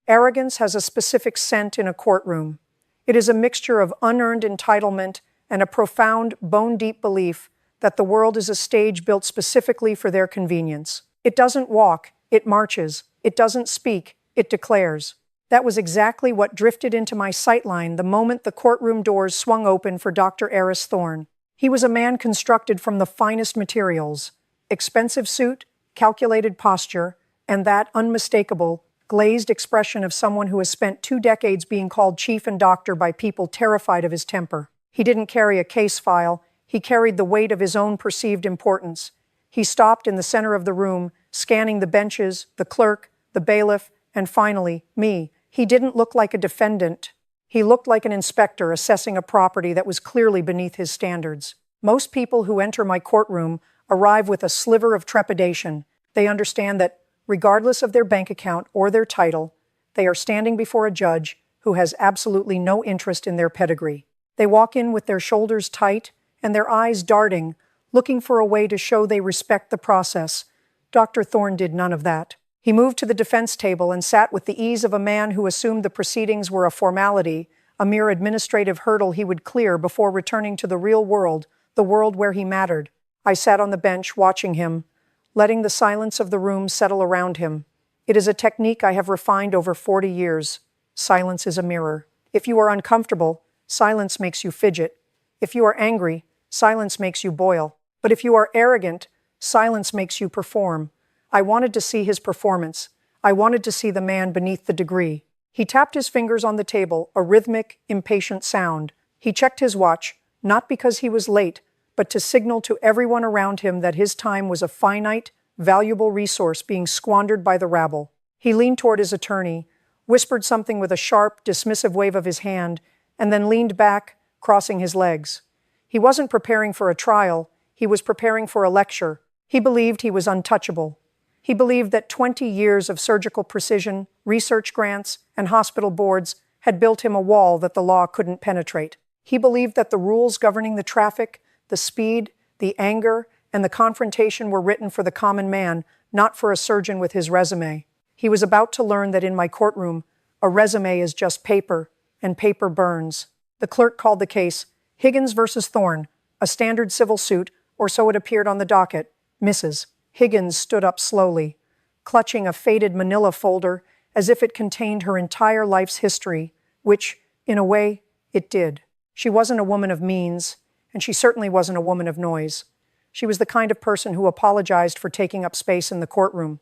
Arrogance has a specific scent in a courtroom. It is a mixture of unearned entitlement and a profound, bone-deep belief that the world is a stage built specifically for their convenience. It doesn't walk, it marches. It doesn't speak, it declares. That was exactly what drifted into my sightline the moment the courtroom doors swung open for Dr. Aris Thorne. He was a man constructed from the finest materials: expensive suit, calculated posture, and that unmistakable, glazed expression of someone who has spent 2 decades being called chief and doctor by people terrified of his temper. He didn't carry a case file, he carried the weight of his own perceived importance. He stopped in the center of the room, scanning the benches, the clerk, the bailiff, and finally, me. He didn't look like a defendant. He looked like an inspector assessing a property that was clearly beneath his standards. Most people who enter my courtroom arrive with a sliver of trepidation. They understand that, regardless of their bank account or their title, they are standing before a judge who has absolutely no interest in their pedigree. They walk in with their shoulders tight and their eyes darting, looking for a way to show they respect the process. Dr. Thorne did none of that. He moved to the defense table and sat with the ease of a man who assumed the proceedings were a formality, a mere administrative hurdle he would clear before returning to the real world, the world where he mattered. I sat on the bench watching him, letting the silence of the room settle around him. It is a technique I have refined over 40 years. Silence is a mirror. If you are uncomfortable, silence makes you fidget. If you are angry, silence makes you boil. But if you are arrogant, silence makes you perform. I wanted to see his performance. I wanted to see the man beneath the degree. He tapped his fingers on the table, a rhythmic, impatient sound. He checked his watch, not because he was late, but to signal to everyone around him that his time was a finite, valuable resource being squandered by the rabble. He leaned toward his attorney, whispered something with a sharp, dismissive wave of his hand, and then leaned back, crossing his legs. He wasn't preparing for a trial, he was preparing for a lecture. He believed he was untouchable. He believed that 20 years of surgical precision, research grants, and hospital boards had built him a wall that the law couldn't penetrate. He believed that the rules governing the traffic, the speed, the anger, and the confrontation were written for the common man, not for a surgeon with his resume. He was about to learn that in my courtroom, a resume is just paper, and paper burns. The clerk called the case Higgins versus Thorne, a standard civil suit, or so it appeared on the docket. Mrs. Higgins stood up slowly, clutching a faded manila folder as if it contained her entire life's history, which, in a way, it did. She wasn't a woman of means, and she certainly wasn't a woman of noise. She was the kind of person who apologized for taking up space in the courtroom.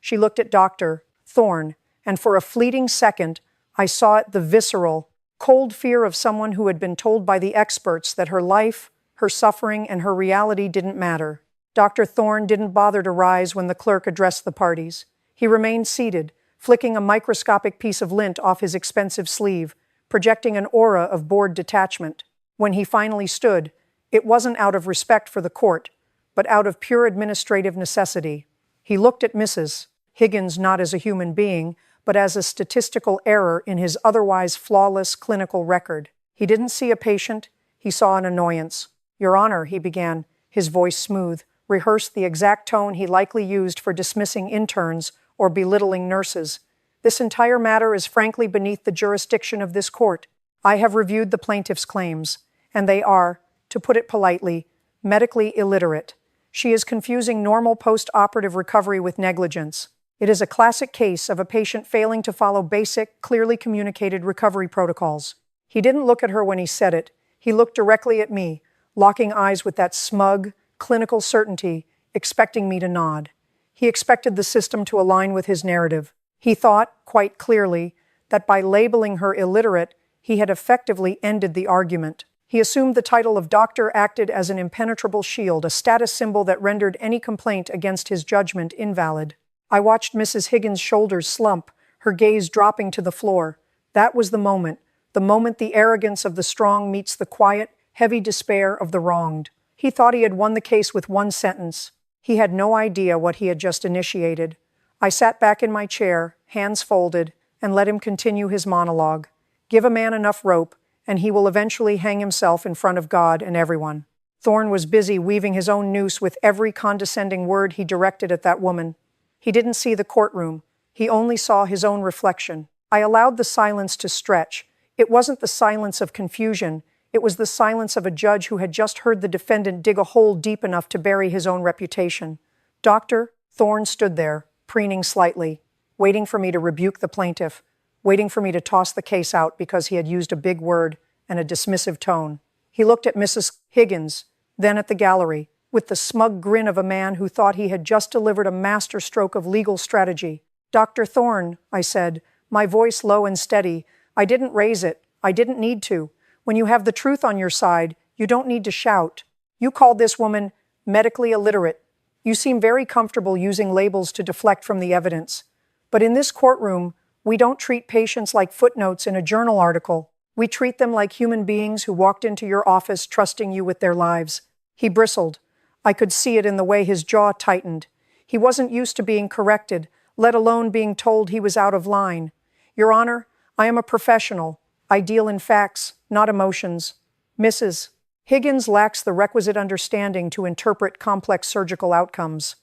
She looked at Dr. Thorne, and for a fleeting second, I saw it the visceral, cold fear of someone who had been told by the experts that her life, her suffering, and her reality didn't matter. Dr. Thorne didn't bother to rise when the clerk addressed the parties. He remained seated, flicking a microscopic piece of lint off his expensive sleeve, projecting an aura of bored detachment. When he finally stood, it wasn't out of respect for the court, but out of pure administrative necessity. He looked at Mrs. Higgins not as a human being, but as a statistical error in his otherwise flawless clinical record. He didn't see a patient, he saw an annoyance. "Your Honor," he began, his voice smooth, rehearsed the exact tone he likely used for dismissing interns or belittling nurses. "This entire matter is frankly beneath the jurisdiction of this court. I have reviewed the plaintiff's claims, and they are, to put it politely, medically illiterate. She is confusing normal post-operative recovery with negligence. It is a classic case of a patient failing to follow basic, clearly communicated recovery protocols." He didn't look at her when he said it. He looked directly at me, locking eyes with that smug, clinical certainty, expecting me to nod. He expected the system to align with his narrative. He thought, quite clearly, that by labeling her illiterate, he had effectively ended the argument. He assumed the title of doctor acted as an impenetrable shield, a status symbol that rendered any complaint against his judgment invalid. I watched Mrs. Higgins' shoulders slump, her gaze dropping to the floor. That was the moment the arrogance of the strong meets the quiet, heavy despair of the wronged. He thought he had won the case with one sentence. He had no idea what he had just initiated. I sat back in my chair, hands folded, and let him continue his monologue. Give a man enough rope, and he will eventually hang himself in front of God and everyone. Thorne was busy weaving his own noose with every condescending word he directed at that woman. He didn't see the courtroom. He only saw his own reflection. I allowed the silence to stretch. It wasn't the silence of confusion. It was the silence of a judge who had just heard the defendant dig a hole deep enough to bury his own reputation. Dr. Thorne stood there, preening slightly, waiting for me to rebuke the plaintiff, waiting for me to toss the case out because he had used a big word and a dismissive tone. He looked at Mrs. Higgins, then at the gallery, with the smug grin of a man who thought he had just delivered a masterstroke of legal strategy. "Dr. Thorne," I said, my voice low and steady. "I didn't raise it. I didn't need to. When you have the truth on your side, you don't need to shout. You called this woman medically illiterate. You seem very comfortable using labels to deflect from the evidence. But in this courtroom, we don't treat patients like footnotes in a journal article. We treat them like human beings who walked into your office trusting you with their lives." He bristled. I could see it in the way his jaw tightened. He wasn't used to being corrected, let alone being told he was out of line. "Your Honor, I am a professional. I deal in facts, not emotions. Mrs. Higgins lacks the requisite understanding to interpret complex surgical outcomes.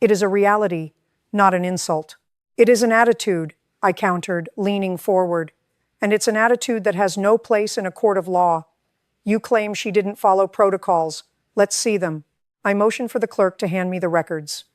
It is a reality, not an insult." "It is an attitude," I countered, leaning forward. "And it's an attitude that has no place in a court of law. You claim she didn't follow protocols. Let's see them." I motioned for the clerk to hand me the records.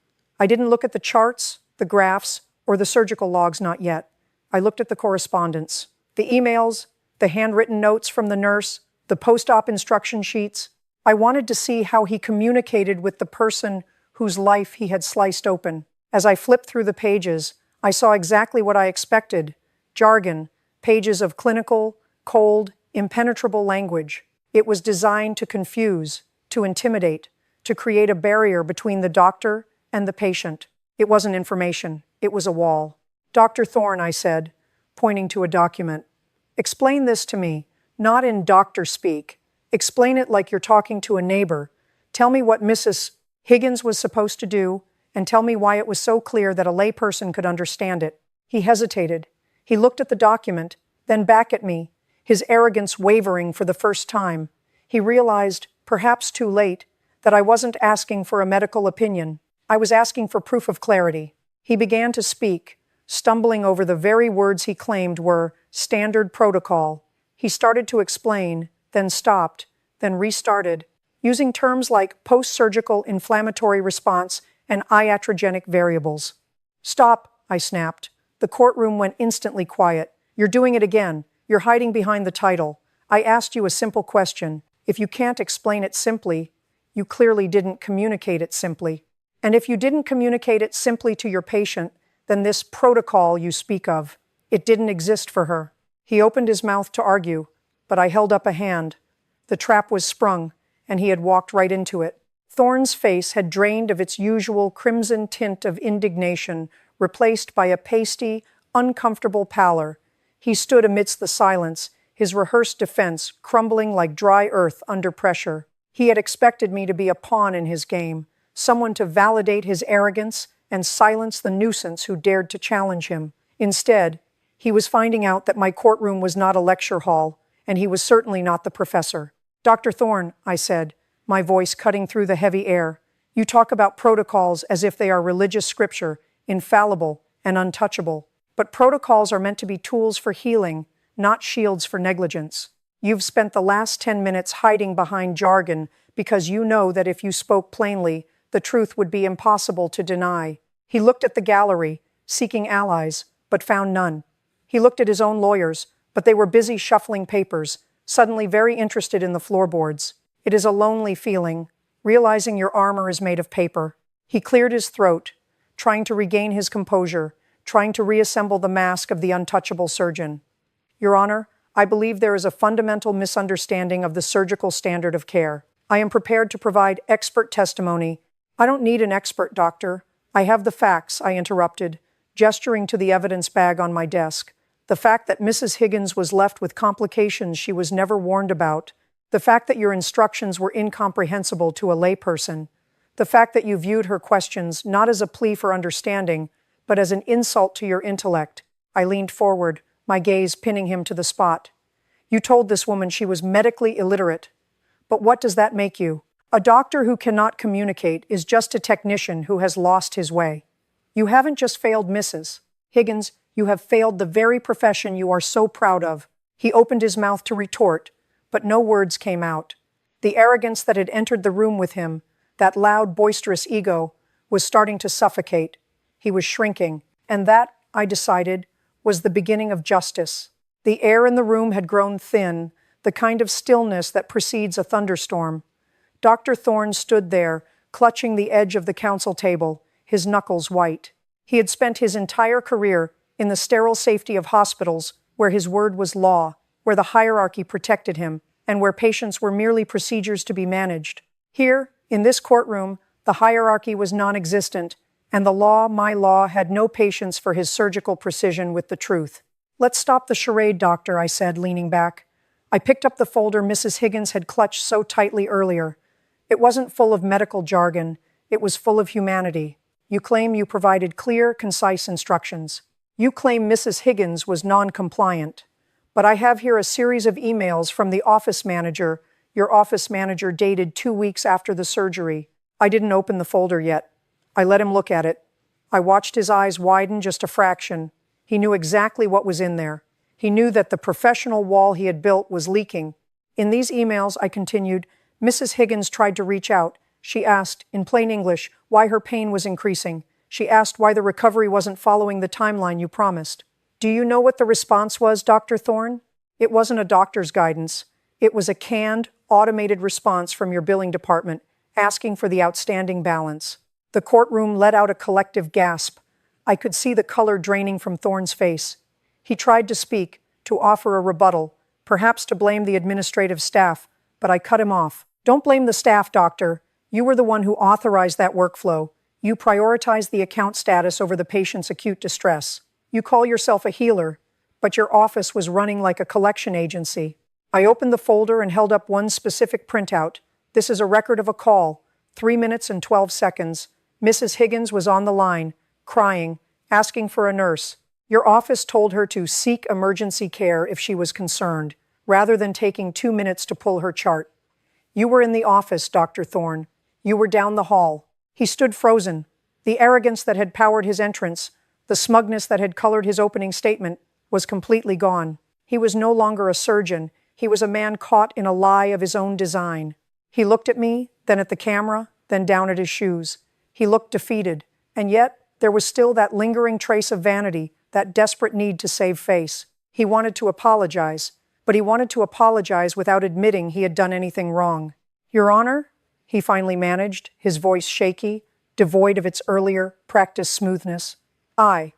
I didn't look at the charts, the graphs, or the surgical logs, not yet. I looked at the correspondence, the emails, the handwritten notes from the nurse, the post-op instruction sheets. I wanted to see how he communicated with the person whose life he had sliced open. As I flipped through the pages, I saw exactly what I expected: jargon, pages of clinical, cold, impenetrable language. It was designed to confuse, to intimidate, to create a barrier between the doctor and the patient. It wasn't information, it was a wall. "Dr. Thorne," I said, pointing to a document, "explain this to me, not in doctor speak. Explain it like you're talking to a neighbor. Tell me what Mrs. Higgins was supposed to do, and tell me why it was so clear that a layperson could understand it." He hesitated. He looked at the document, then back at me, his arrogance wavering for the first time. He realized, perhaps too late, that I wasn't asking for a medical opinion. I was asking for proof of clarity. He began to speak, stumbling over the very words he claimed were standard protocol. He started to explain, then stopped, then restarted, using terms like post-surgical inflammatory response and iatrogenic variables. "Stop," I snapped. The courtroom went instantly quiet. "You're doing it again. You're hiding behind the title. I asked you a simple question. If you can't explain it simply, you clearly didn't communicate it simply. And if you didn't communicate it simply to your patient, then this protocol you speak of, it didn't exist for her." He opened his mouth to argue, but I held up a hand. The trap was sprung, and he had walked right into it. Thorne's face had drained of its usual crimson tint of indignation, replaced by a pasty, uncomfortable pallor. He stood amidst the silence, his rehearsed defense crumbling like dry earth under pressure. He had expected me to be a pawn in his game, someone to validate his arrogance and silence the nuisance who dared to challenge him. Instead, he was finding out that my courtroom was not a lecture hall, and he was certainly not the professor. "Dr. Thorne," I said, my voice cutting through the heavy air, "you talk about protocols as if they are religious scripture, infallible and untouchable. But protocols are meant to be tools for healing, not shields for negligence. You've spent the last 10 minutes hiding behind jargon because you know that if you spoke plainly, the truth would be impossible to deny." He looked at the gallery, seeking allies, but found none. He looked at his own lawyers, but they were busy shuffling papers, suddenly very interested in the floorboards. It is a lonely feeling, realizing your armor is made of paper. He cleared his throat, trying to regain his composure, trying to reassemble the mask of the untouchable surgeon. "Your Honor, I believe there is a fundamental misunderstanding of the surgical standard of care. I am prepared to provide expert testimony." "I don't need an expert, doctor. I have the facts," I interrupted, gesturing to the evidence bag on my desk. "The fact that Mrs. Higgins was left with complications she was never warned about. The fact that your instructions were incomprehensible to a layperson. The fact that you viewed her questions not as a plea for understanding, but as an insult to your intellect." I leaned forward, my gaze pinning him to the spot. "You told this woman she was medically illiterate. But what does that make you? A doctor who cannot communicate is just a technician who has lost his way. You haven't just failed Mrs. Higgins, you have failed the very profession you are so proud of." He opened his mouth to retort, but no words came out. The arrogance that had entered the room with him, that loud, boisterous ego, was starting to suffocate. He was shrinking, and that, I decided, was the beginning of justice. The air in the room had grown thin, the kind of stillness that precedes a thunderstorm. Dr. Thorne stood there, clutching the edge of the counsel table, his knuckles white. He had spent his entire career in the sterile safety of hospitals, where his word was law, where the hierarchy protected him, and where patients were merely procedures to be managed. Here, in this courtroom, the hierarchy was non-existent, and the law, my law, had no patience for his surgical precision with the truth. "Let's stop the charade, doctor," I said, leaning back. I picked up the folder Mrs. Higgins had clutched so tightly earlier. It wasn't full of medical jargon. It was full of humanity. "You claim you provided clear, concise instructions. You claim Mrs. Higgins was non-compliant. But I have here a series of emails from the office manager, your office manager dated 2 weeks after the surgery." I didn't open the folder yet. I let him look at it. I watched his eyes widen just a fraction. He knew exactly what was in there. He knew that the professional wall he had built was leaking. "In these emails," I continued, "Mrs. Higgins tried to reach out. She asked, in plain English, why her pain was increasing. She asked why the recovery wasn't following the timeline you promised. Do you know what the response was, Dr. Thorne? It wasn't a doctor's guidance. It was a canned, automated response from your billing department, asking for the outstanding balance." The courtroom let out a collective gasp. I could see the color draining from Thorne's face. He tried to speak, to offer a rebuttal, perhaps to blame the administrative staff, but I cut him off. "Don't blame the staff, doctor. You were the one who authorized that workflow. You prioritized the account status over the patient's acute distress. You call yourself a healer, but your office was running like a collection agency." I opened the folder and held up one specific printout. This is a record of a call, 3 minutes and 12 seconds. Mrs. Higgins was on the line, crying, asking for a nurse. Your office told her to seek emergency care if she was concerned, rather than taking 2 minutes to pull her chart. You were in the office, Dr. Thorne. You were down the hall. He stood frozen. The arrogance that had powered his entrance, the smugness that had colored his opening statement, was completely gone. He was no longer a surgeon. He was a man caught in a lie of his own design. He looked at me, then at the camera, then down at his shoes. He looked defeated, and yet there was still that lingering trace of vanity, that desperate need to save face. He wanted to apologize, but he wanted to apologize without admitting he had done anything wrong. "Your Honor," he finally managed, his voice shaky, devoid of its earlier, practiced smoothness. I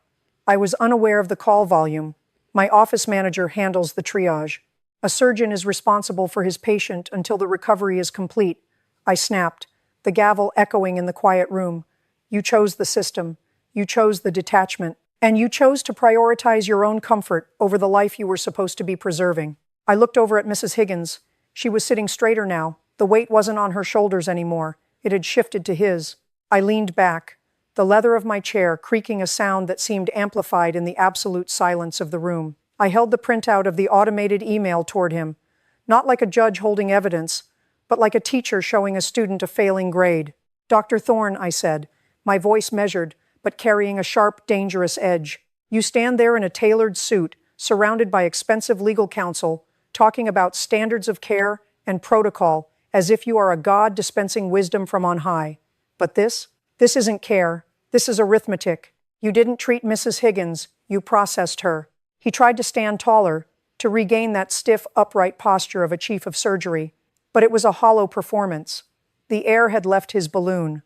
was unaware of the call volume. My office manager handles the triage. A surgeon is responsible for his patient until the recovery is complete. I snapped, the gavel echoing in the quiet room. You chose the system. You chose the detachment. And you chose to prioritize your own comfort over the life you were supposed to be preserving. I looked over at Mrs. Higgins. She was sitting straighter now. The weight wasn't on her shoulders anymore. It had shifted to his. I leaned back, the leather of my chair creaking a sound that seemed amplified in the absolute silence of the room. I held the printout of the automated email toward him, not like a judge holding evidence, but like a teacher showing a student a failing grade. "Dr. Thorne," I said, my voice measured, but carrying a sharp, dangerous edge. "You stand there in a tailored suit, surrounded by expensive legal counsel, talking about standards of care and protocol, as if you are a god dispensing wisdom from on high. But this isn't care. This is arithmetic. You didn't treat Mrs. Higgins, you processed her." He tried to stand taller, to regain that stiff, upright posture of a chief of surgery, but it was a hollow performance. The air had left his balloon.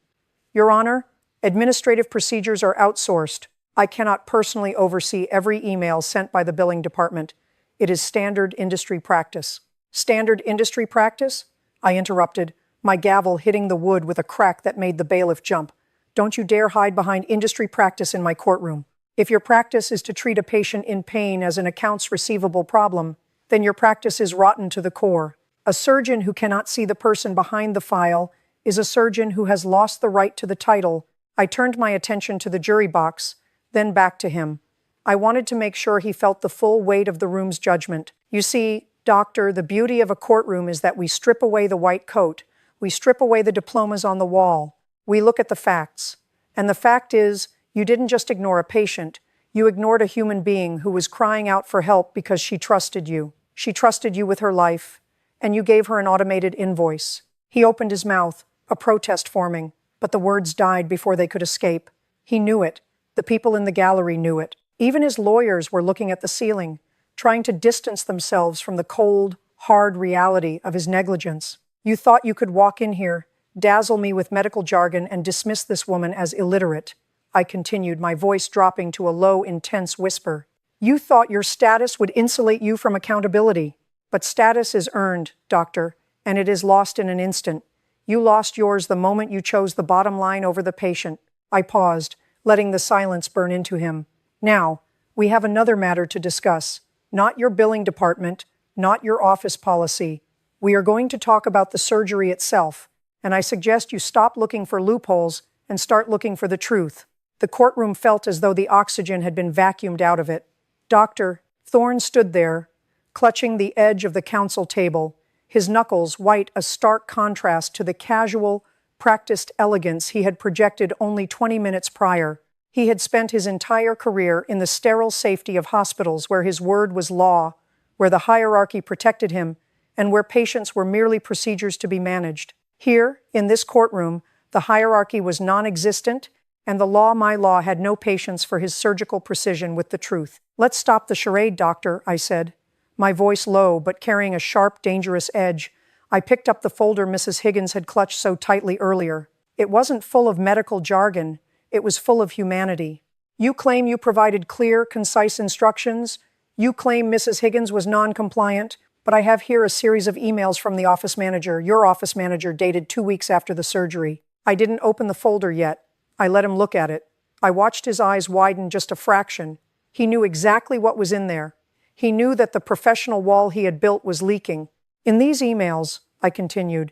"Your Honor, administrative procedures are outsourced. I cannot personally oversee every email sent by the billing department. It is standard industry practice." "Standard industry practice?" I interrupted, my gavel hitting the wood with a crack that made the bailiff jump. "Don't you dare hide behind industry practice in my courtroom. If your practice is to treat a patient in pain as an accounts receivable problem, then your practice is rotten to the core. A surgeon who cannot see the person behind the file is a surgeon who has lost the right to the title." I turned my attention to the jury box, then back to him. I wanted to make sure he felt the full weight of the room's judgment. "You see, Doctor, the beauty of a courtroom is that we strip away the white coat. We strip away the diplomas on the wall. We look at the facts. And the fact is, you didn't just ignore a patient. You ignored a human being who was crying out for help because she trusted you. She trusted you with her life, and you gave her an automated invoice. He opened his mouth, a protest forming, but the words died before they could escape. He knew it. The people in the gallery knew it. Even his lawyers were looking at the ceiling, trying to distance themselves from the cold, hard reality of his negligence. You thought you could walk in here, dazzle me with medical jargon, and dismiss this woman as illiterate. I continued, my voice dropping to a low, intense whisper. You thought your status would insulate you from accountability. But status is earned, doctor, and it is lost in an instant. You lost yours the moment you chose the bottom line over the patient. I paused, letting the silence burn into him. Now, we have another matter to discuss. Not your billing department, not your office policy. We are going to talk about the surgery itself, and I suggest you stop looking for loopholes and start looking for the truth. The courtroom felt as though the oxygen had been vacuumed out of it. Dr. Thorne stood there, clutching the edge of the counsel table, his knuckles white, a stark contrast to the casual, practiced elegance he had projected only 20 minutes prior. He had spent his entire career in the sterile safety of hospitals where his word was law, where the hierarchy protected him, and where patients were merely procedures to be managed. Here, in this courtroom, the hierarchy was non-existent, and the law, my law, had no patience for his surgical precision with the truth. Let's stop the charade, doctor, I said, my voice low but carrying a sharp, dangerous edge. I picked up the folder Mrs. Higgins had clutched so tightly earlier. It wasn't full of medical jargon. It was full of humanity. You claim you provided clear, concise instructions. You claim Mrs. Higgins was non-compliant, but I have here a series of emails from the office manager, your office manager, dated 2 weeks after the surgery. I didn't open the folder yet. I let him look at it. I watched his eyes widen just a fraction. He knew exactly what was in there. He knew that the professional wall he had built was leaking. In these emails, I continued,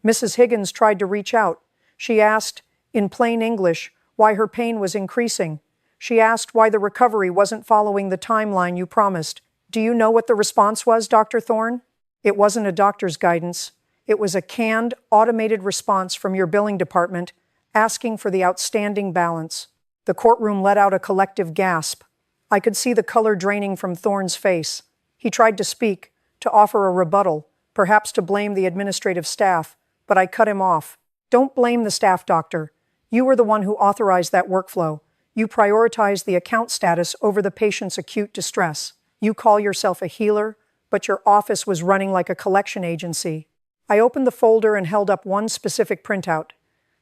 Mrs. Higgins tried to reach out. She asked, in plain English, why her pain was increasing. She asked why the recovery wasn't following the timeline you promised. Do you know what the response was, Dr. Thorne? It wasn't a doctor's guidance. It was a canned, automated response from your billing department, asking for the outstanding balance. The courtroom let out a collective gasp. I could see the color draining from Thorne's face. He tried to speak, to offer a rebuttal, perhaps to blame the administrative staff, but I cut him off. Don't blame the staff, doctor. You were the one who authorized that workflow. You prioritized the account status over the patient's acute distress. You call yourself a healer, but your office was running like a collection agency. I opened the folder and held up one specific printout.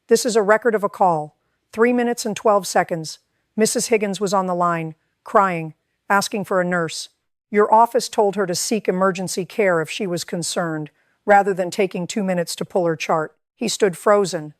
This is a record of a call. 3 minutes and 12 seconds. Mrs. Higgins was on the line, crying, asking for a nurse. Your office told her to seek emergency care if she was concerned, rather than taking 2 minutes to pull her chart. He stood frozen.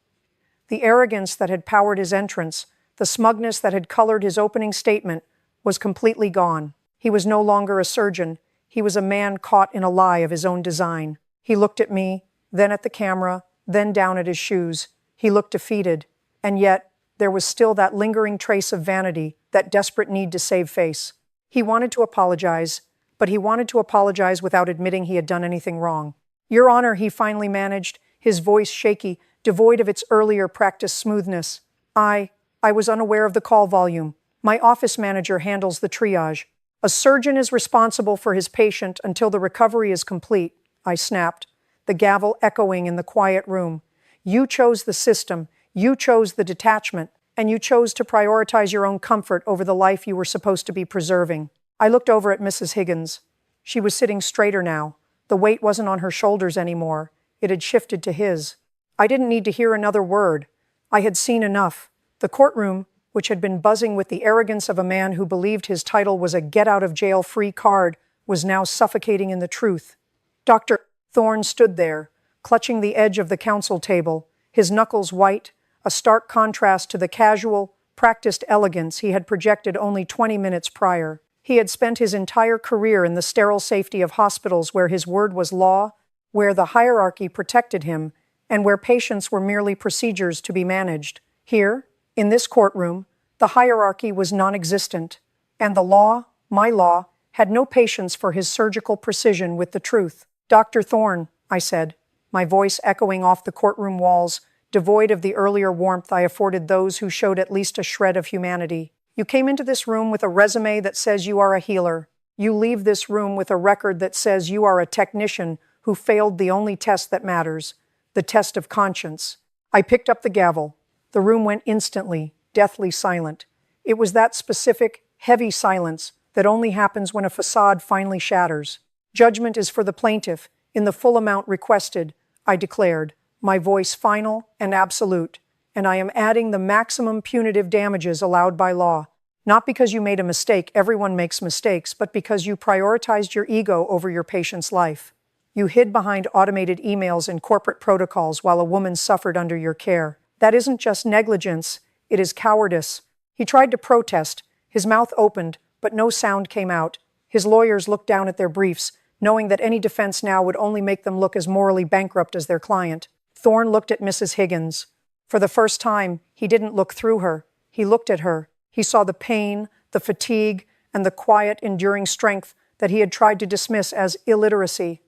The arrogance that had powered his entrance, the smugness that had colored his opening statement, was completely gone. He was no longer a surgeon. He was a man caught in a lie of his own design. He looked at me, then at the camera, then down at his shoes. He looked defeated, and yet there was still that lingering trace of vanity, that desperate need to save face. He wanted to apologize, but he wanted to apologize without admitting he had done anything wrong. Your Honor, he finally managed, his voice shaky, devoid of its earlier practiced smoothness. I was unaware of the call volume. My office manager handles the triage. A surgeon is responsible for his patient until the recovery is complete, I snapped, the gavel echoing in the quiet room. You chose the system, you chose the detachment, and you chose to prioritize your own comfort over the life you were supposed to be preserving. I looked over at Mrs. Higgins. She was sitting straighter now. The weight wasn't on her shoulders anymore. It had shifted to his. I didn't need to hear another word. I had seen enough. The courtroom, which had been buzzing with the arrogance of a man who believed his title was a get-out-of-jail-free card, was now suffocating in the truth. Dr. Thorne stood there, clutching the edge of the counsel table, his knuckles white, a stark contrast to the casual, practiced elegance he had projected only 20 minutes prior. He had spent his entire career in the sterile safety of hospitals where his word was law, where the hierarchy protected him, and where patients were merely procedures to be managed. Here, in this courtroom, the hierarchy was non-existent, and the law, my law, had no patience for his surgical precision with the truth. Dr. Thorne, I said, my voice echoing off the courtroom walls, devoid of the earlier warmth I afforded those who showed at least a shred of humanity. You came into this room with a resume that says you are a healer. You leave this room with a record that says you are a technician who failed the only test that matters, the test of conscience. I picked up the gavel. The room went instantly, deathly silent. It was that specific, heavy silence that only happens when a facade finally shatters. Judgment is for the plaintiff, in the full amount requested, I declared, my voice final and absolute, and I am adding the maximum punitive damages allowed by law. Not because you made a mistake, everyone makes mistakes, but because you prioritized your ego over your patient's life. You hid behind automated emails and corporate protocols while a woman suffered under your care. That isn't just negligence, it is cowardice. He tried to protest. His mouth opened, but no sound came out. His lawyers looked down at their briefs, knowing that any defense now would only make them look as morally bankrupt as their client. Thorne looked at Mrs. Higgins. For the first time, he didn't look through her. He looked at her. He saw the pain, the fatigue, and the quiet, enduring strength that he had tried to dismiss as illiteracy.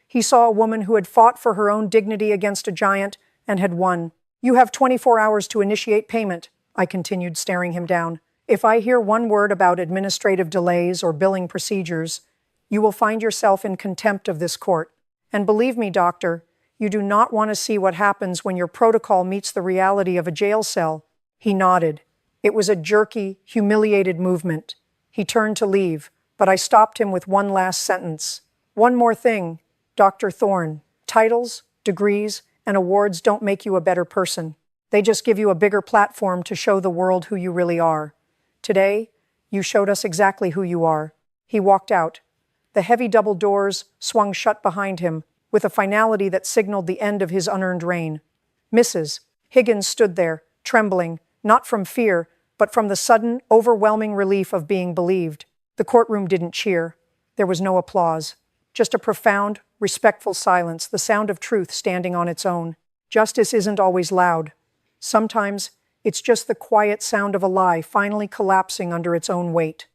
He saw a woman who had fought for her own dignity against a giant and had won. You have 24 hours to initiate payment, I continued, staring him down. If I hear one word about administrative delays or billing procedures, you will find yourself in contempt of this court. And believe me, doctor, you do not want to see what happens when your protocol meets the reality of a jail cell. He nodded. It was a jerky, humiliated movement. He turned to leave, but I stopped him with one last sentence. One more thing, Dr. Thorne. Titles, degrees, and awards don't make you a better person. They just give you a bigger platform to show the world who you really are. Today, you showed us exactly who you are. He walked out. The heavy double doors swung shut behind him, with a finality that signaled the end of his unearned reign. Mrs. Higgins stood there, trembling, not from fear, but from the sudden, overwhelming relief of being believed. The courtroom didn't cheer. There was no applause. Just a profound, respectful silence, the sound of truth standing on its own. Justice isn't always loud. Sometimes, it's just the quiet sound of a lie finally collapsing under its own weight.